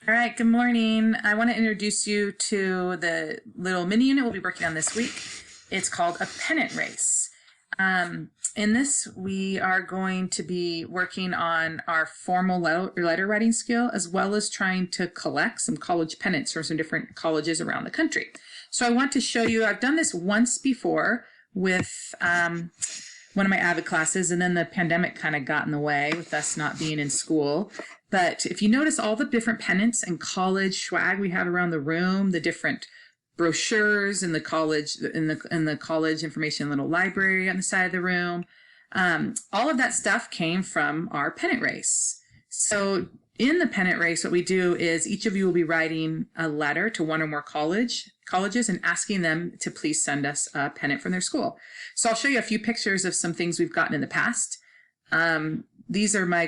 All right, good morning. I want to introduce you to the little mini unit we'll be working on this week. It's called a pennant race. In this, we are going to be working on our formal letter writing skill, as well as trying to collect some college pennants from some different colleges around the country. So I want to show you, I've done this once before with one of my AVID classes, and then the pandemic kind of got in the way with us not being in school. But if you notice all the different pennants and college swag we have around the room, the different brochures in the college college information little library on the side of the room, all of that stuff came from our pennant race. So in the pennant race, what we do is each of you will be writing a letter to one or more colleges and asking them to please send us a pennant from their school. So I'll show you a few pictures of some things we've gotten in the past. These are my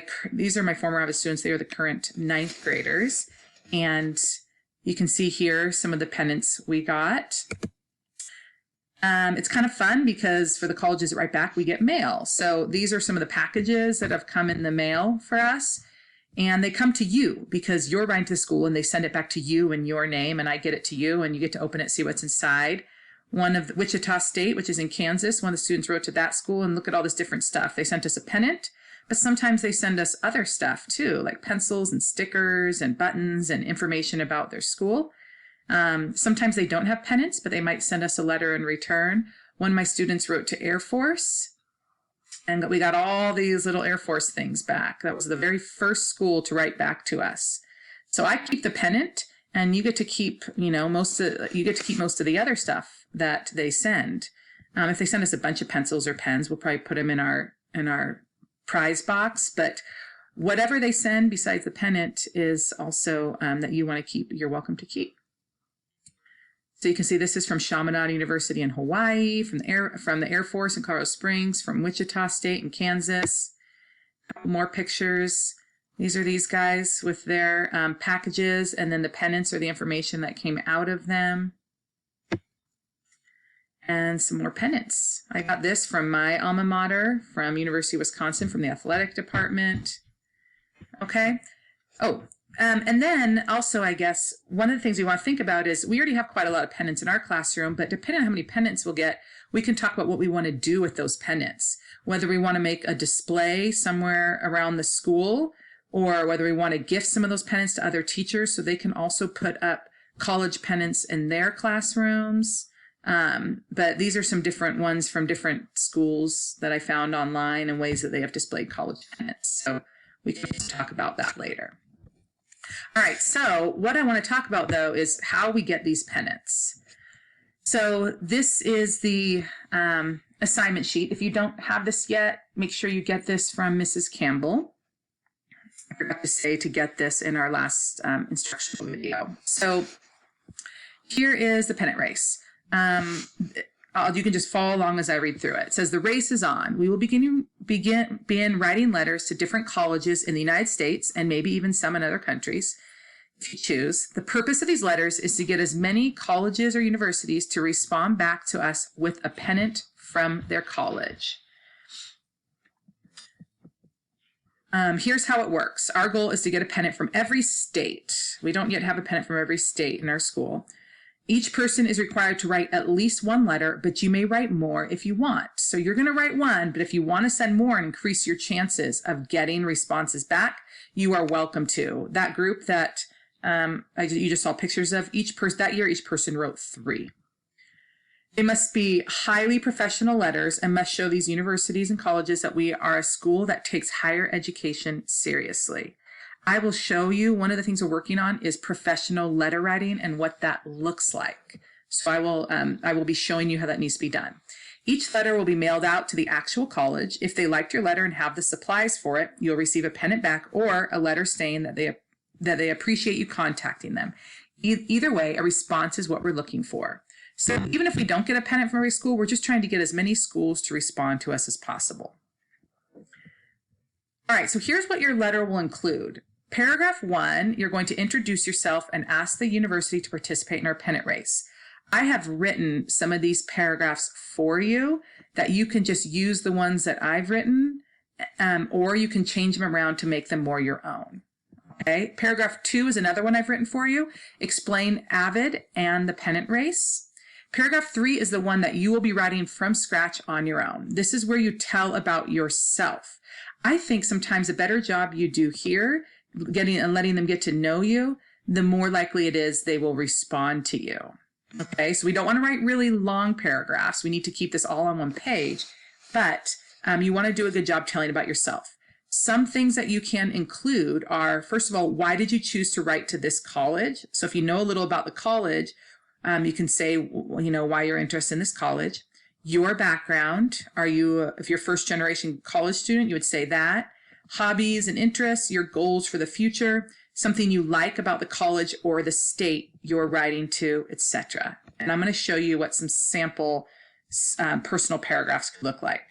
former AVID students. They are the current 9th graders. And you can see here some of the pennants we got. It's kind of fun because for the colleges that write back, we get mail. So these are some of the packages that have come in the mail for us. And they come to you because you're writing to the school and they send it back to you in your name, and I get it to you and you get to open it, see what's inside. One of Wichita State, which is in Kansas, one of the students wrote to that school, and look at all this different stuff. They sent us a pennant, but sometimes they send us other stuff too, like pencils and stickers and buttons and information about their school. Sometimes they don't have pennants, but they might send us a letter in return. One of my students wrote to Air Force, and we got all these little Air Force things back. That was the very first school to write back to us. So I keep the pennant, and you get to keep, most of the other stuff that they send. If they send us a bunch of pencils or pens, we'll probably put them in our prize box. But whatever they send besides the pennant is also that you want to keep, you're welcome to keep. So you can see this is from Chaminade University in Hawaii, from the Air Force in Colorado Springs, from Wichita State in Kansas. More pictures. These are these guys with their packages, and then the pennants are the information that came out of them. And some more pennants. I got this from my alma mater, from University of Wisconsin, from the athletic department. Okay. Oh, and then also, I guess, one of the things we want to think about is we already have quite a lot of pennants in our classroom, but depending on how many pennants we'll get, we can talk about what we want to do with those pennants. Whether we want to make a display somewhere around the school, or whether we want to gift some of those pennants to other teachers so they can also put up college pennants in their classrooms. But these are some different ones from different schools that I found online and ways that they have displayed college pennants. So we can talk about that later. All right, so what I want to talk about, though, is how we get these pennants. So this is the assignment sheet. If you don't have this yet, make sure you get this from Mrs. Campbell. I forgot to say to get this in our last instructional video. So here is the pennant race. You can just follow along as I read through it. It says the race is on. We will begin writing letters to different colleges in the United States and maybe even some in other countries, if you choose. The purpose of these letters is to get as many colleges or universities to respond back to us with a pennant from their college. Here's how it works. Our goal is to get a pennant from every state. We don't yet have a pennant from every state in our school. Each person is required to write at least one letter, but you may write more if you want. So you're going to write one, but if you want to send more and increase your chances of getting responses back, you are welcome to. That group that you just saw pictures of, that year, each person wrote 3. They must be highly professional letters and must show these universities and colleges that we are a school that takes higher education seriously. I will show you, one of the things we're working on is professional letter writing and what that looks like. So I will be showing you how that needs to be done. Each letter will be mailed out to the actual college. If they liked your letter and have the supplies for it, you'll receive a pennant back or a letter saying that they appreciate you contacting them. Either way, a response is what we're looking for. So even if we don't get a pennant from every school, we're just trying to get as many schools to respond to us as possible. All right, so here's what your letter will include. Paragraph 1, you're going to introduce yourself and ask the university to participate in our pennant race. I have written some of these paragraphs for you that you can just use the ones that I've written, or you can change them around to make them more your own. Okay, paragraph 2 is another one I've written for you. Explain AVID and the pennant race. Paragraph 3 is the one that you will be writing from scratch on your own. This is where you tell about yourself. I think sometimes a better job you do here, getting and letting them get to know you, the more likely it is they will respond to you. Okay, so we don't want to write really long paragraphs. We need to keep this all on one page, but you want to do a good job telling about yourself. Some things that you can include are, first of all, why did you choose to write to this college? So if you know a little about the college, you can say, you know, why you're interested in this college. Your background, if you're a first generation college student, you would say that. Hobbies and interests, your goals for the future, something you like about the college or the state you're writing to, etc. And I'm going to show you what some sample personal paragraphs could look like.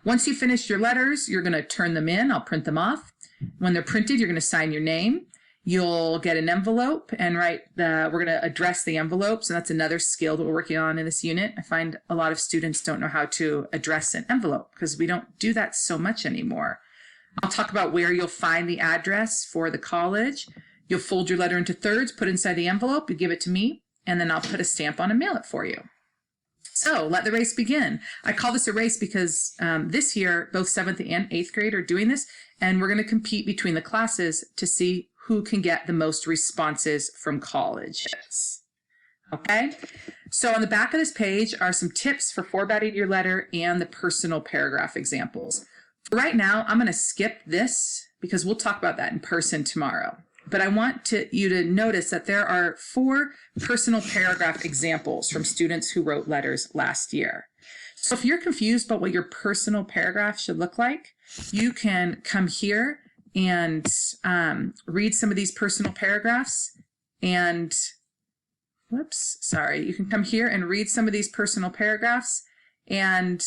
Once you finish your letters, you're going to turn them in. I'll print them off. When they're printed, you're going to sign your name. You'll get an envelope and we're going to address the envelopes. And that's another skill that we're working on in this unit. I find a lot of students don't know how to address an envelope because we don't do that so much anymore. I'll talk about where you'll find the address for the college. You'll fold your letter into thirds, put it inside the envelope, you give it to me, and then I'll put a stamp on and mail it for you. So let the race begin. I call this a race because this year, both 7th and 8th grade are doing this, and we're going to compete between the classes to see who can get the most responses from colleges. Okay? So on the back of this page are some tips for formatting your letter and the personal paragraph examples. For right now, I'm going to skip this because we'll talk about that in person tomorrow. But I want you to notice that there are 4 personal paragraph examples from students who wrote letters last year. So if you're confused about what your personal paragraph should look like, you can come here and read some of these personal paragraphs. And, you can come here and read some of these personal paragraphs, and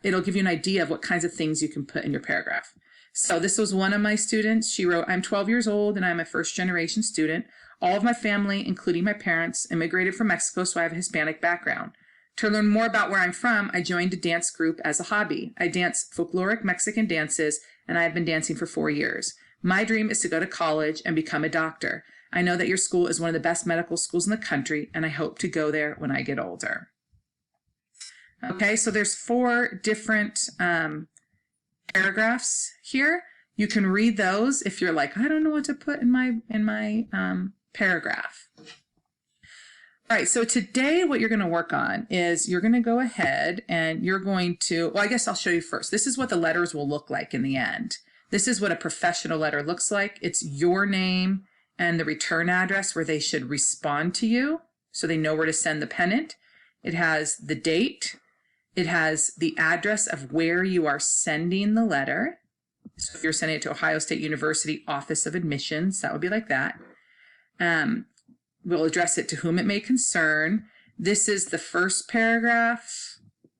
it'll give you an idea of what kinds of things you can put in your paragraph. So this was one of my students. She wrote, I'm 12 years old and I'm a first generation student. All of my family, including my parents, immigrated from Mexico, so I have a Hispanic background. To learn more about where I'm from, I joined a dance group as a hobby. I dance folkloric Mexican dances, and I have been dancing for 4 years. My dream is to go to college and become a doctor. I know that your school is one of the best medical schools in the country, and I hope to go there when I get older. Okay, so there's 4 different paragraphs here. You can read those if you're like, I don't know what to put in my paragraph. All right, so today what you're going to work on is you're going to go ahead and you're going to, well, I guess I'll show you first. This is what the letters will look like in the end. This is what a professional letter looks like. It's your name and the return address where they should respond to you so they know where to send the pennant. It has the date. It has the address of where you are sending the letter. So if you're sending it to Ohio State University Office of Admissions, that would be like that. We'll address it to whom it may concern. This is the first paragraph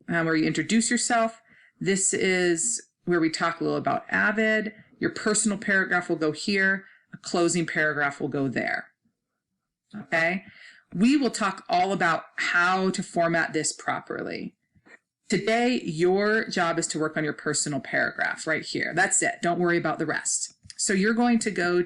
where you introduce yourself. This is where we talk a little about AVID. Your personal paragraph will go here. A closing paragraph will go there. Okay? We will talk all about how to format this properly. Today, your job is to work on your personal paragraph right here. That's it. Don't worry about the rest. So you're going to go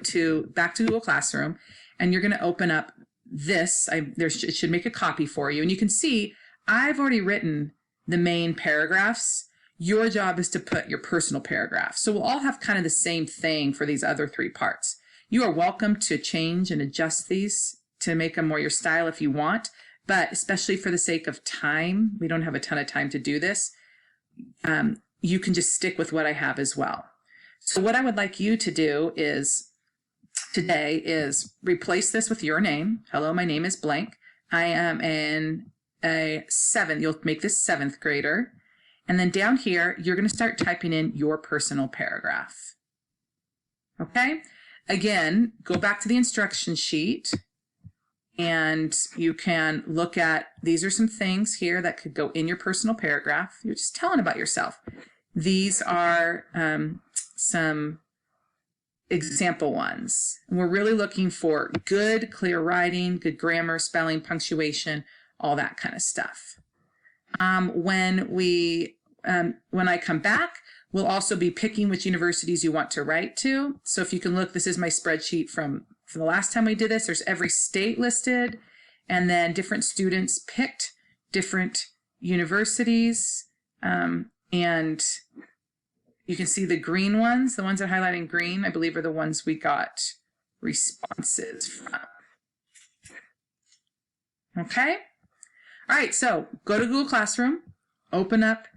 back to Google Classroom, and you're going to open up this. It should make a copy for you. And you can see I've already written the main paragraphs. Your job is to put your personal paragraph. So we'll all have kind of the same thing for these other 3 parts. You are welcome to change and adjust these to make them more your style if you want. But especially for the sake of time, we don't have a ton of time to do this. You can just stick with what I have as well. So what I would like you to do today is replace this with your name. Hello, my name is blank. I am a 7th. You'll make this 7th grader. And then down here, you're going to start typing in your personal paragraph. Okay? Again, go back to the instruction sheet. And you can look at, these are some things here that could go in your personal paragraph. You're just telling about yourself. These are some example ones. And we're really looking for good, clear writing, good grammar, spelling, punctuation, all that kind of stuff. When I come back, We'll also be picking which universities you want to write to. So if you can look, this is my spreadsheet from the last time we did this. There's every state listed, and then different students picked different universities. And you can see the green ones, the ones that are highlighted in green, I believe are the ones we got responses from. Okay. All right. So go to Google Classroom, open up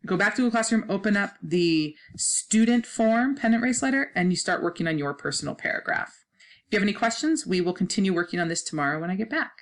go back to Google Classroom, open up the student form Pennant Race Letter, and you start working on your personal paragraph. If you have any questions, we will continue working on this tomorrow when I get back.